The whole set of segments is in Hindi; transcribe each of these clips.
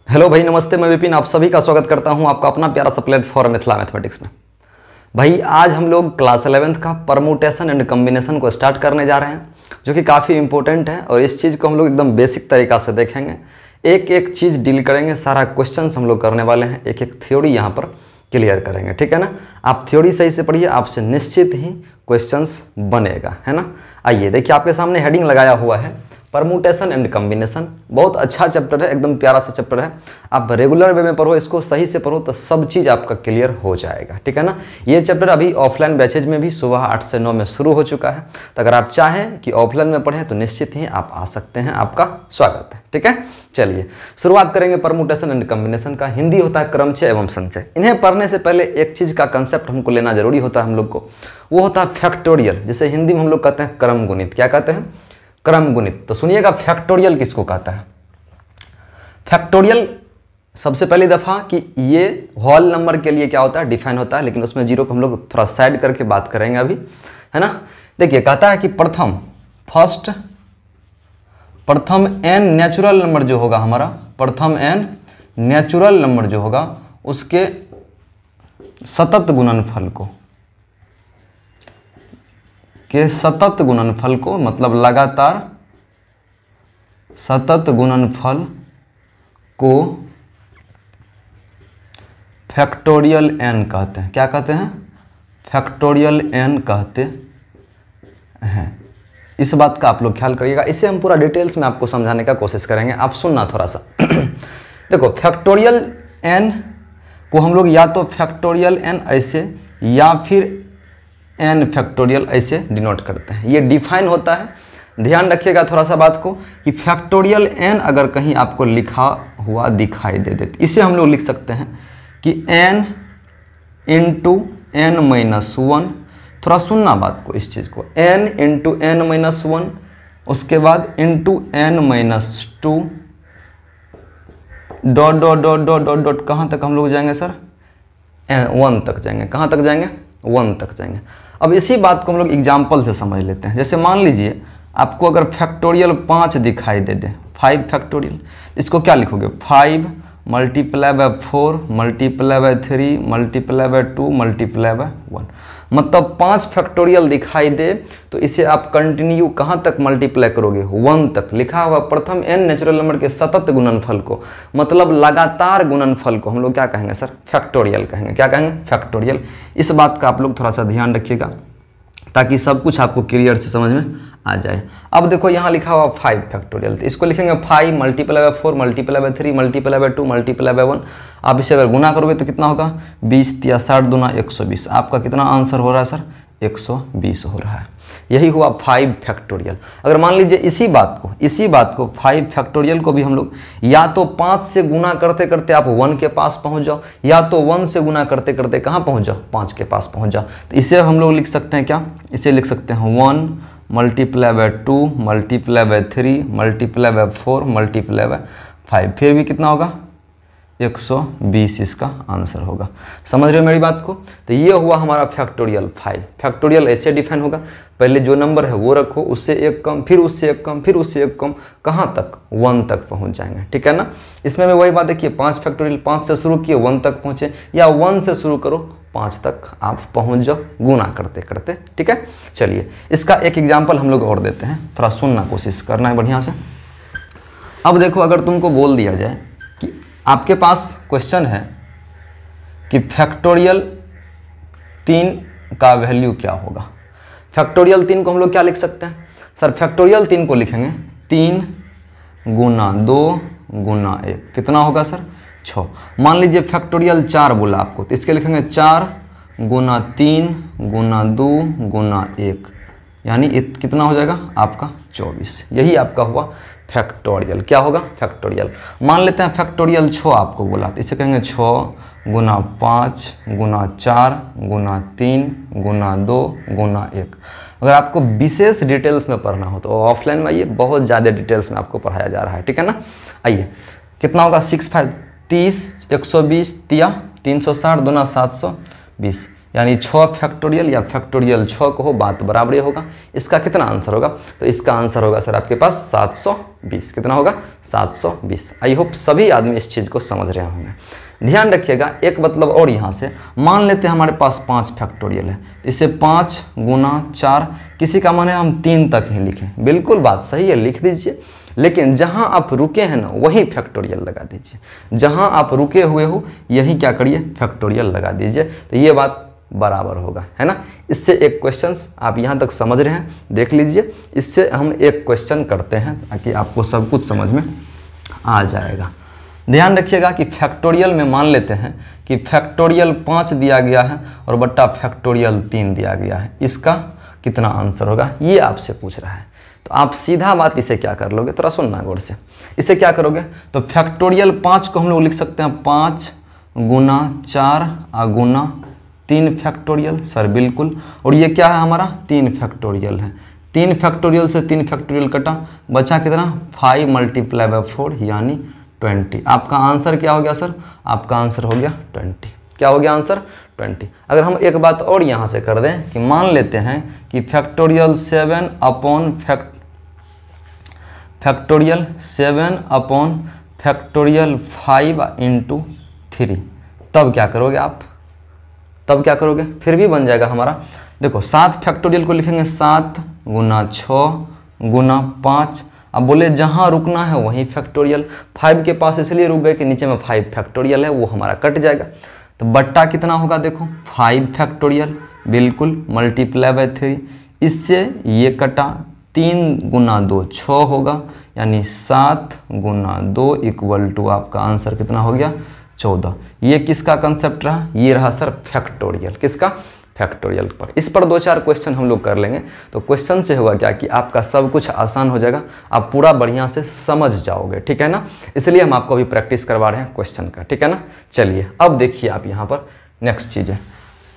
हेलो भाई, नमस्ते। मैं विपिन आप सभी का स्वागत करता हूं आपका अपना प्यारा सा प्लेटफॉर्म मिथिला मैथमेटिक्स में। भाई आज हम लोग क्लास 11th का परमुटेशन एंड कम्बिनेशन को स्टार्ट करने जा रहे हैं, जो कि काफ़ी इंपॉर्टेंट है और इस चीज़ को हम लोग एकदम बेसिक तरीक़ा से देखेंगे। एक एक चीज़ डील करेंगे, सारा क्वेश्चंस हम लोग करने वाले हैं, एक एक थ्योरी यहाँ पर क्लियर करेंगे, ठीक है ना। आप थ्योरी सही से पढ़िए, आपसे निश्चित ही क्वेश्चंस बनेगा, है ना। आइए देखिए, आपके सामने हेडिंग लगाया हुआ है परमुटेशन एंड कम्बिनेशन। बहुत अच्छा चैप्टर है, एकदम प्यारा सा चैप्टर है। आप रेगुलर वे में पढ़ो, इसको सही से पढ़ो तो सब चीज़ आपका क्लियर हो जाएगा, ठीक है ना। ये चैप्टर अभी ऑफलाइन बैचेज में भी सुबह 8 से 9 में शुरू हो चुका है, तो अगर आप चाहें कि ऑफलाइन में पढ़ें तो निश्चित ही आप आ सकते हैं, आपका स्वागत है, ठीक है। चलिए शुरुआत करेंगे परमुटेशन एंड कम्बिनेशन का। हिंदी होता है क्रमचय एवं संचय। इन्हें पढ़ने से पहले एक चीज़ का कंसेप्ट हमको लेना जरूरी होता है हम लोग को, वो होता है फैक्टोरियल, जिसे हिंदी में हम लोग कहते हैं क्रम गुणित। क्या कहते हैं? क्रम गुणित। तो सुनिएगा, फैक्टोरियल किसको कहता है? फैक्टोरियल सबसे पहली दफ़ा कि ये होल नंबर के लिए क्या होता है, डिफाइन होता है, लेकिन उसमें जीरो को हम लोग थोड़ा साइड करके बात करेंगे अभी, है ना। देखिए कहता है कि प्रथम एन नेचुरल नंबर जो होगा हमारा, प्रथम एन नेचुरल नंबर जो होगा उसके सतत गुणनफल को मतलब लगातार सतत गुणनफल को फैक्टोरियल एन कहते हैं। क्या कहते हैं? फैक्टोरियल एन कहते हैं। इस बात का आप लोग ख्याल करिएगा, इसे हम पूरा डिटेल्स में आपको समझाने का कोशिश करेंगे, आप सुनना थोड़ा सा। देखो, फैक्टोरियल एन को हम लोग या तो फैक्टोरियल एन ऐसे या फिर एन फैक्टोरियल ऐसे डिनोट करते हैं। ये डिफाइन होता है, ध्यान रखिएगा थोड़ा सा बात को, कि फैक्टोरियल एन अगर कहीं आपको लिखा हुआ दिखाई दे देते, इसे हम लोग लिख सकते हैं कि n into n minus one. थोड़ा सुनना बात को, इस चीज़ को, n into n minus one, उसके बाद into n minus two, dot dot dot dot dot dot, कहाँ तक हम लोग जाएंगे सर? वन तक जाएंगे। कहाँ तक जाएंगे? वन तक जाएंगे। अब इसी बात को हम लोग एग्जाम्पल से समझ लेते हैं। जैसे मान लीजिए आपको अगर फैक्टोरियल 5 दिखाई दे दे, 5 फैक्टोरियल, इसको क्या लिखोगे? 5 multiply by 4 multiply by 3 multiply by 2 multiply by 1, मतलब 5 फैक्टोरियल दिखाई दे तो इसे आप कंटिन्यू कहाँ तक मल्टीप्लाई करोगे? 1 तक। लिखा हुआ प्रथम एन नेचुरल नंबर के सतत गुणनफल को, मतलब लगातार गुणनफल को हम लोग क्या कहेंगे सर? फैक्टोरियल कहेंगे। क्या कहेंगे? फैक्टोरियल। इस बात का आप लोग थोड़ा सा ध्यान रखिएगा ताकि सब कुछ आपको क्लियर से समझ में आ जाए। अब देखो यहाँ लिखा हुआ 5 फैक्टोरियल, तो इसको लिखेंगे 5 multiply by 4 multiply by 3 multiply by 2 multiply by 1। आप इसे अगर गुना करोगे तो कितना होगा? 20 या 60 दूना 120। आपका कितना आंसर हो रहा है सर? 120 हो रहा है। यही हुआ 5 फैक्टोरियल। अगर मान लीजिए इसी बात को 5 फैक्टोरियल को भी हम लोग या तो 5 से गुना करते करते आप 1 के पास पहुंच जाओ, या तो 1 से गुना करते करते कहाँ पहुंच जाओ? 5 के पास पहुंच जाओ। तो इसे हम लोग लिख सकते हैं क्या? इसे लिख सकते हैं 1 multiply by 2 multiply by 3 multiply by 4 multiply by 5, फिर भी कितना होगा? 120 इसका आंसर होगा। समझ रहे हो मेरी बात को? तो ये हुआ हमारा फैक्टोरियल 5। फैक्टोरियल ऐसे डिफाइन होगा, पहले जो नंबर है वो रखो, उससे एक कम, फिर उससे एक कम, फिर उससे एक कम, कहाँ तक? 1 तक पहुँच जाएंगे, ठीक है ना। इसमें भी वही बात है कि 5 फैक्टोरियल, 5 से शुरू किए 1 तक पहुँचे, या 1 से शुरू करो 5 तक आप पहुँच जाओ गुना करते करते, ठीक है। चलिए इसका एक एग्जाम्पल हम लोग और देते हैं, थोड़ा सुनना कोशिश करना है बढ़िया से। अब देखो, अगर तुमको बोल दिया जाए कि आपके पास क्वेश्चन है कि फैक्टोरियल 3 का वैल्यू क्या होगा। फैक्टोरियल 3 को हम लोग क्या लिख सकते हैं सर? फैक्टोरियल 3 को लिखेंगे 3 गुना 2 गुना 1, कितना होगा सर? 6। मान लीजिए फैक्टोरियल 4 बोला आपको, तो इसके लिखेंगे 4 गुना 3 गुना 2 गुना 1, यानी कितना हो जाएगा आपका? 24। यही आपका हुआ फैक्टोरियल। क्या होगा? फैक्टोरियल। मान लेते हैं फैक्टोरियल 6 आपको बोला, तो इसे कहेंगे 6 गुना 5 गुना 4 गुना 3 गुना 2 गुना 1। अगर आपको विशेष डिटेल्स में पढ़ना हो तो ऑफलाइन में आइए, बहुत ज़्यादा डिटेल्स में आपको पढ़ाया जा रहा है, ठीक है ना। आइए कितना होगा? 6 5 30 120 तिया 360 दूना 720, यानी 6 फैक्टोरियल या फैक्टोरियल 6 कहो, बात बराबर ही होगा। इसका कितना आंसर होगा? तो इसका आंसर होगा सर आपके पास 720। कितना होगा? 720। आई होप सभी आदमी इस चीज़ को समझ रहे होंगे। ध्यान रखिएगा एक मतलब और यहाँ से मान लेते हैं हमारे पास 5 फैक्टोरियल है, तो इसे 5 गुना 4, किसी का मन है हम 3 तक ही लिखें, बिल्कुल बात सही है, लिख दीजिए। लेकिन जहाँ आप रुके हैं ना वहीं फैक्टोरियल लगा दीजिए, जहाँ आप रुके हुए हो यहीं क्या करिए? फैक्टोरियल लगा दीजिए। तो ये बात बराबर होगा, है ना। इससे एक क्वेश्चन आप यहाँ तक समझ रहे हैं, देख लीजिए। इससे हम एक क्वेश्चन करते हैं ताकि आपको सब कुछ समझ में आ जाएगा। ध्यान रखिएगा कि फैक्टोरियल में मान लेते हैं कि फैक्टोरियल 5 दिया गया है और बट्टा फैक्टोरियल 3 दिया गया है, इसका कितना आंसर होगा ये आपसे पूछ रहा है। तो आप सीधा बात इसे क्या कर लोगे, थोड़ा सुनना गौर से। इसे क्या करोगे? तो फैक्टोरियल 5 को हम लोग लिख सकते हैं 5 गुना 4 गुना 3 फैक्टोरियल, सर बिल्कुल। और ये क्या है हमारा? 3 फैक्टोरियल है। 3 फैक्टोरियल से 3 फैक्टोरियल कटा, बचा कितना? 5 मल्टीप्लाई बाय 4 यानी 20। आपका आंसर क्या हो गया सर? आपका आंसर हो गया 20। क्या हो गया आंसर? 20। अगर हम एक बात और यहाँ से कर दें कि मान लेते हैं कि फैक्टोरियल 7 अपॉन फैक्टोरियल 5 इंटू 3, तब क्या करोगे आप? तब क्या करोगे? फिर भी बन जाएगा हमारा। देखो 7 फैक्टोरियल को लिखेंगे 7 गुना 6 गुना 5। अब बोले जहाँ रुकना है वहीं फैक्टोरियल, 5 के पास इसलिए रुक गए कि नीचे में 5 फैक्टोरियल है, वो हमारा कट जाएगा। तो बट्टा कितना होगा? देखो 5 फैक्टोरियल, बिल्कुल मल्टीप्लाई बाय 3, इससे ये कटा, 3 गुना 2 6 होगा, यानी 7 गुना 2 इक्वल टू आपका आंसर कितना हो गया? 14। ये किसका कंसेप्ट रहा? ये रहा सर फैक्टोरियल। किसका? फैक्टोरियल पर। इस पर 2-4 क्वेश्चन हम लोग कर लेंगे। तो क्वेश्चन से होगा क्या कि आपका सब कुछ आसान हो जाएगा, आप पूरा बढ़िया से समझ जाओगे, ठीक है ना। इसलिए हम आपको अभी प्रैक्टिस करवा रहे हैं क्वेश्चन का, ठीक है ना। चलिए अब देखिए आप यहाँ पर नेक्स्ट चीज़ है।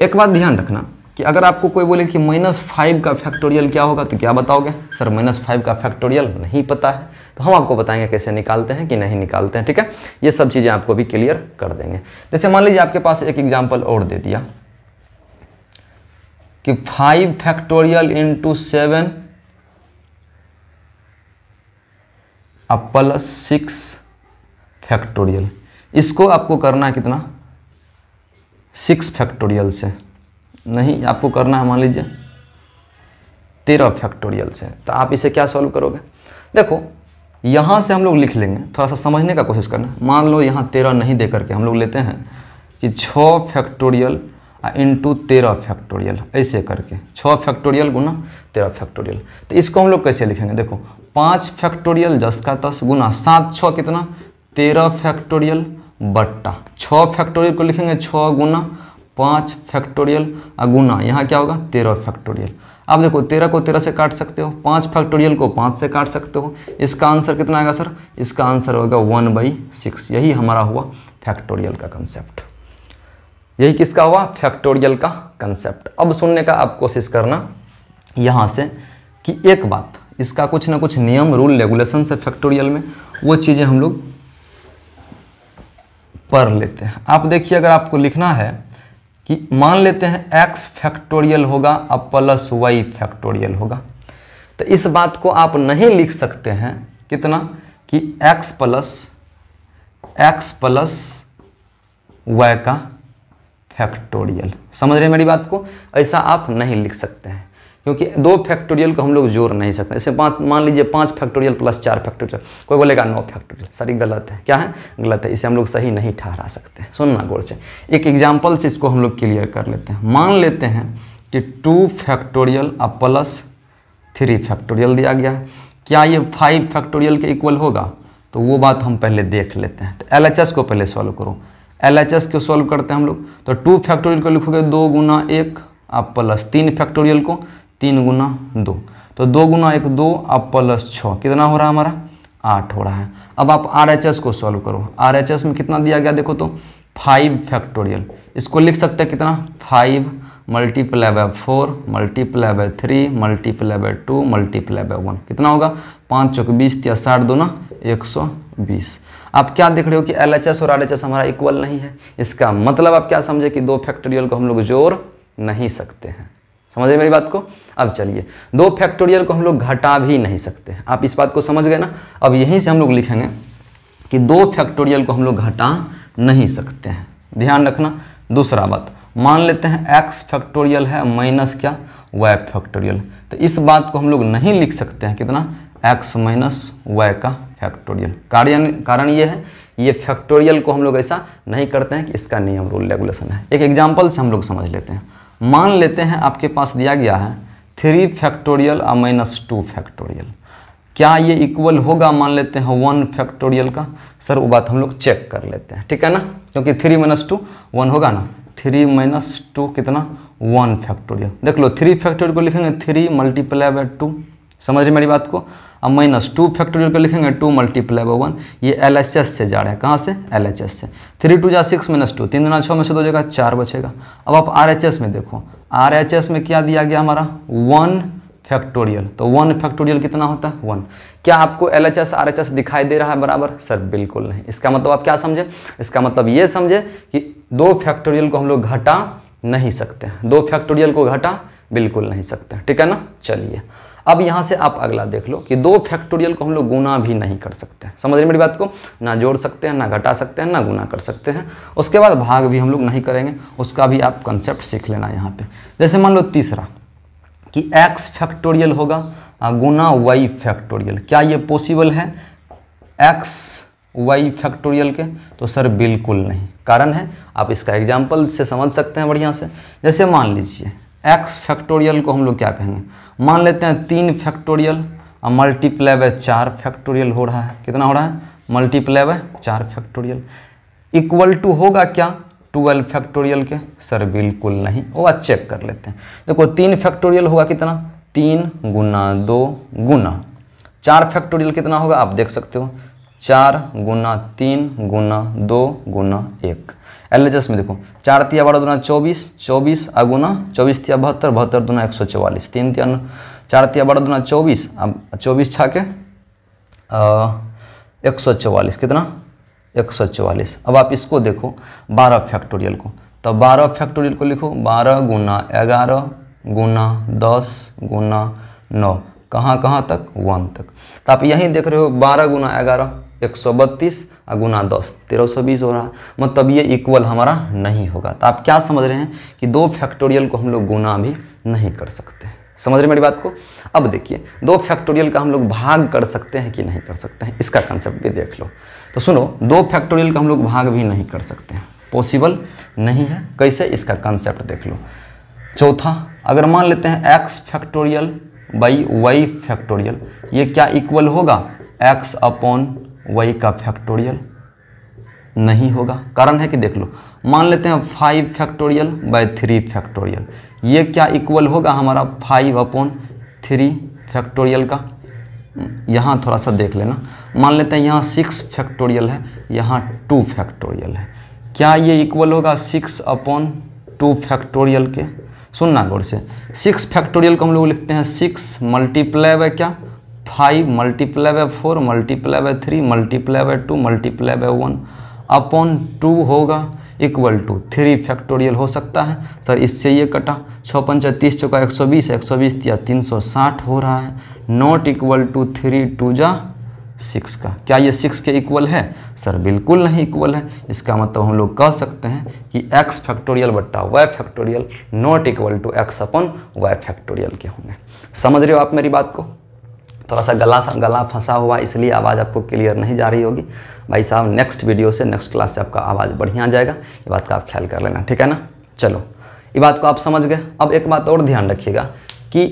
एक बात ध्यान रखना कि अगर आपको कोई बोले कि -5 का फैक्टोरियल क्या होगा, तो क्या बताओगे? सर -5 का फैक्टोरियल नहीं पता है। तो हम आपको बताएंगे कैसे निकालते हैं कि नहीं निकालते हैं, ठीक है। ये सब चीज़ें आपको भी क्लियर कर देंगे। जैसे मान लीजिए आपके पास एक एग्जाम्पल और दे दिया कि 5 फैक्टोरियल इंटू 7 प्लस 6 फैक्टोरियल। इसको आपको करना है कितना? 6 फैक्टोरियल से नहीं, आपको करना है मान लीजिए 13 फैक्टोरियल से। तो आप इसे क्या सॉल्व करोगे? देखो यहाँ से हम लोग लिख लेंगे, थोड़ा सा समझने का कोशिश करना। मान लो यहाँ 13 नहीं दे करके हम लोग लेते हैं कि 6 फैक्टोरियल इंटू 13 फैक्टोरियल, ऐसे करके 6 फैक्टोरियल गुना 13 फैक्टोरियल। तो इसको हम लोग कैसे लिखेंगे? देखो 5 फैक्टोरियल 10 का 10 गुना 7 6 कितना? 13 फैक्टोरियल बट्टा 6 फैक्टोरियल को लिखेंगे 6 गुना 5 फैक्टोरियल गुना यहाँ क्या होगा? 13 फैक्टोरियल। अब देखो 13 को 13 से काट सकते हो, 5 फैक्टोरियल को 5 से काट सकते हो। इसका आंसर कितना आएगा सर? इसका आंसर होगा 1/6। यही हमारा हुआ फैक्टोरियल का कंसेप्ट। यही किसका हुआ? फैक्टोरियल का कंसेप्ट। अब सुनने का आप कोशिश करना यहाँ से कि एक बात, इसका कुछ ना कुछ नियम रूल रेगुलेशन है फैक्टोरियल में, वो चीज़ें हम लोग पढ़ लेते हैं। आप देखिए अगर आपको लिखना है कि मान लेते हैं x फैक्टोरियल होगा अब प्लस y फैक्टोरियल होगा, तो इस बात को आप नहीं लिख सकते हैं कितना कि x प्लस y का फैक्टोरियल। समझ रहे हैं मेरी बात को? ऐसा आप नहीं लिख सकते हैं क्योंकि 2 फैक्टोरियल को हम लोग जोड़ नहीं सकते। जैसे मान लीजिए 5 फैक्टोरियल प्लस 4 फैक्टोरियल, कोई बोलेगा 9 फैक्टोरियल, सर गलत है। क्या है? गलत है। इसे हम लोग सही नहीं ठहरा सकते। सुनना गौर से, एक एग्जाम्पल से इसको हम लोग क्लियर कर लेते हैं। मान लेते हैं कि 2 फैक्टोरियल प्लस 3 फैक्टोरियल दिया गया है। क्या ये 5 फैक्टोरियल के इक्वल होगा? तो वो बात हम पहले देख लेते हैं। तो LHS को पहले सॉल्व करो। LHS को सॉल्व करते हैं हम लोग। तो 2 फैक्टोरियल को लिखोगे 2 गुना 1 आप प्लस 3 फैक्टोरियल को 3 गुना 2, तो 2 गुना 1 2 आप प्लस 6, कितना हो रहा है हमारा? 8 हो रहा है। अब आप RHS को सॉल्व करो। RHS में कितना दिया गया देखो तो 5 फैक्टोरियल। इसको लिख सकते हैं कितना? 5 multiply by 4 multiply by 3 multiply by 2 multiply by 1, कितना होगा? 5 चौक 20 या 60 दूना 120। आप क्या देख रहे हो कि LHS और RHS हमारा इक्वल नहीं है। इसका मतलब आप क्या समझे कि 2 फैक्टोरियल को हम लोग जोड़ नहीं सकते हैं। समझे मेरी बात को? अब चलिए 2 फैक्टोरियल को हम लोग घटा भी नहीं सकते हैं। आप इस बात को समझ गए ना? अब यहीं से हम लोग लिखेंगे कि 2 फैक्टोरियल को हम लोग घटा नहीं सकते हैं। ध्यान रखना। दूसरा बात, मान लेते हैं x फैक्टोरियल है माइनस क्या, y फैक्टोरियल। तो इस बात को हम लोग नहीं लिख सकते हैं कितना, x माइनस y का फैक्टोरियल। कारण ये है, ये फैक्टोरियल को हम लोग ऐसा नहीं करते हैं कि इसका नियम रूल रेगुलेशन है। एक एग्जाम्पल से हम लोग समझ लेते हैं। मान लेते हैं आपके पास दिया गया है 3 फैक्टोरियल और माइनस 2 फैक्टोरियल। क्या ये इक्वल होगा मान लेते हैं 1 फैक्टोरियल का? सर वो बात हम लोग चेक कर लेते हैं, ठीक है ना, क्योंकि 3 माइनस 2 1 होगा ना। 3 माइनस 2 कितना, 1 फैक्टोरियल। देख लो 3 फैक्टोरियल को लिखेंगे 3 मल्टीप्लाई बाय 2, समझ रहे मेरी बात को। अब माइनस 2 फैक्टोरियल को लिखेंगे 2 मल्टीप्लाई बाय 1। ये LHS से जा रहे हैं, कहाँ से, LHS से। 3 2 जा 6 माइनस 2, 3 दूना 6 में से 2 जगह 4 बचेगा। अब आप RHS में देखो, RHS में क्या दिया गया हमारा, 1 फैक्टोरियल। तो 1 फैक्टोरियल कितना होता है, 1। क्या आपको LHS RHS दिखाई दे रहा है बराबर? सर बिल्कुल नहीं। इसका मतलब आप क्या समझे? इसका मतलब ये समझे कि 2 फैक्टोरियल को हम लोग घटा नहीं सकते हैं। 2 फैक्टोरियल को घटा बिल्कुल नहीं सकते, ठीक है ना। चलिए अब यहाँ से आप अगला देख लो कि 2 फैक्टोरियल को हम लोग गुना भी नहीं कर सकते हैं। समझ रहे मेरी बात को? ना जोड़ सकते हैं, ना घटा सकते हैं, ना गुना कर सकते हैं। उसके बाद भाग भी हम लोग नहीं करेंगे, उसका भी आप कंसेप्ट सीख लेना यहाँ पे। जैसे मान लो तीसरा कि x फैक्टोरियल होगा गुना y फैक्टोरियल। क्या ये पॉसिबल है x y फैक्टोरियल के? तो सर बिल्कुल नहीं। कारण है, आप इसका एग्जाम्पल से समझ सकते हैं बढ़िया से। जैसे मान लीजिए x फैक्टोरियल को हम लोग क्या कहेंगे, मान लेते हैं 3 फैक्टोरियल और मल्टीप्लाई बाय 4 फैक्टोरियल हो रहा है। कितना हो रहा है, multiply by 4 factorial. Equal to होगा क्या 12 फैक्टोरियल के? सर बिल्कुल नहीं। वो आज चेक कर लेते हैं। देखो 3 फैक्टोरियल होगा कितना, 3 गुना 2 गुना 4 फैक्टोरियल कितना होगा, आप देख सकते हो 4 गुना 3 गुना 2 गुना 1। LHS में देखो 4 तिया 12 दूना 24, 24 गुना 24 तिया 72, 72 दूना 144, 3 तिया 4 तिया 12 दूना 24, अब 24 छा के 144, कितना 144। अब आप इसको देखो 12 फैक्टोरियल को, तो 12 फैक्टोरियल को लिखो 12 गुना 11 गुना 10 गुना 9, कहाँ कहाँ तक, 1 तक। तो आप यहीं देख रहे हो 12 गुना 11 132 गुना 10 1320 हो रहा है। मतलब ये इक्वल हमारा नहीं होगा। तो आप क्या समझ रहे हैं कि 2 फैक्टोरियल को हम लोग गुना भी नहीं कर सकते। समझ रहे मेरी बात को? अब देखिए 2 फैक्टोरियल का हम लोग भाग कर सकते हैं कि नहीं कर सकते हैं, इसका कंसेप्ट भी देख लो। तो सुनो 2 फैक्टोरियल का हम लोग भाग भी नहीं कर सकते हैं, पॉसिबल नहीं है। कैसे, इसका कंसेप्ट देख लो। चौथा, अगर मान लेते हैं x factorial by y factorial, ये क्या इक्वल होगा x अपॉन y का फैक्टोरियल? नहीं होगा। कारण है कि देख लो, मान लेते हैं 5 फैक्टोरियल बाय 3 फैक्टोरियल, ये क्या इक्वल होगा हमारा 5 अपॉन 3 फैक्टोरियल का? यहाँ थोड़ा सा देख लेना। मान लेते हैं यहाँ 6 फैक्टोरियल है, यहाँ 2 फैक्टोरियल है। क्या ये इक्वल होगा 6 अपॉन 2 फैक्टोरियल के? सुनना गौर से, 6 फैक्टोरियल को हम लोग लिखते हैं 6 मल्टीप्लाई बाय क्या, 5 multiply by 4 multiply by 3 multiply by 2 multiply by 1 upon 2 होगा इक्वल टू 3 फैक्टोरियल हो सकता है। सर इससे ये कटा, 6 पंचा 30 चौका 120, 120 या 360 हो रहा है। नॉट इक्वल टू 3 2 जा 6 का। क्या ये 6 के इक्वल है? सर बिल्कुल नहीं इक्वल है। इसका मतलब हम लोग कह सकते हैं कि x फैक्टोरियल बट्टा y factorial not equal to x upon y factorial के होंगे। समझ रहे हो आप मेरी बात को? थोड़ा सा गला फंसा हुआ, इसलिए आवाज़ आपको क्लियर नहीं जा रही होगी। भाई साहब नेक्स्ट वीडियो से, नेक्स्ट क्लास से आपका आवाज़ बढ़िया आ जाएगा, ये बात का आप ख्याल कर लेना, ठीक है ना। चलो ये बात को आप समझ गए। अब एक बात और ध्यान रखिएगा कि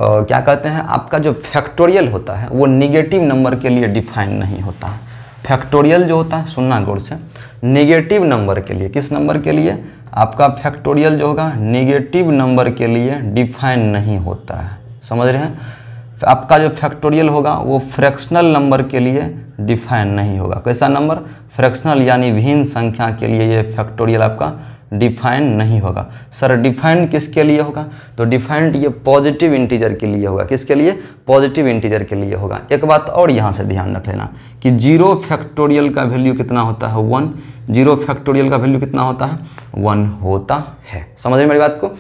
क्या कहते हैं, आपका जो फैक्टोरियल होता है वो निगेटिव नंबर के लिए डिफाइन नहीं होता है। फैक्टोरियल जो होता है, सुनना गौर से, नेगेटिव नंबर के लिए, किस नंबर के लिए, आपका फैक्टोरियल जो होगा नेगेटिव नंबर के लिए डिफाइन नहीं होता है। समझ रहे हैं? आपका जो फैक्टोरियल होगा वो फ्रैक्शनल नंबर के लिए डिफाइन नहीं होगा। कैसा नंबर? फ्रैक्शनल, यानी भिन्न संख्या के लिए ये फैक्टोरियल आपका डिफाइन नहीं होगा। सर डिफाइन किसके लिए होगा? तो डिफाइंड ये पॉजिटिव इंटीजर के लिए होगा। किसके लिए? पॉजिटिव इंटीजर के लिए होगा। एक बात और यहाँ से ध्यान रख लेना कि 0 फैक्टोरियल का वैल्यू कितना होता है? 1। 0 फैक्टोरियल का वैल्यू कितना होता है? 1 होता है। समझ रहे मेरी बात को?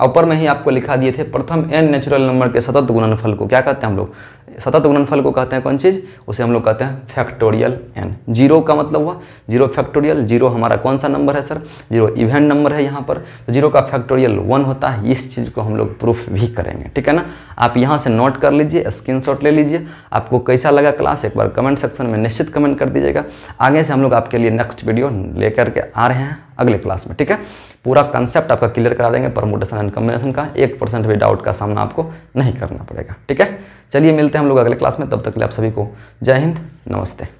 ऊपर में ही आपको लिखा दिए थे, प्रथम n नेचुरल नंबर के सतत गुणनफल को क्या कहते हैं हम लोग? सतत गुणनफल को कहते हैं कौन चीज़? उसे हम लोग कहते हैं फैक्टोरियल n। 0 का मतलब हुआ 0 फैक्टोरियल। 0 हमारा कौन सा नंबर है सर? 0 इवन नंबर है यहाँ पर, तो 0 का फैक्टोरियल 1 होता है। इस चीज़ को हम लोग प्रूफ भी करेंगे, ठीक है ना? आप यहाँ से नोट कर लीजिए, स्क्रीनशॉट ले लीजिए। आपको कैसा लगा क्लास एक बार कमेंट सेक्शन में निश्चित कमेंट कर दीजिएगा। आगे से हम लोग आपके लिए नेक्स्ट वीडियो लेकर के आ रहे हैं अगले क्लास में, ठीक है? पूरा कंसेप्ट आपका क्लियर करा देंगे परमुटेशन एंड कॉम्बिनेशन का। 1% भी डाउट का सामना आपको नहीं करना पड़ेगा, ठीक है? चलिए मिलते हैं हम लोग अगले क्लास में, तब तक के लिए आप सभी को जय हिंद, नमस्ते।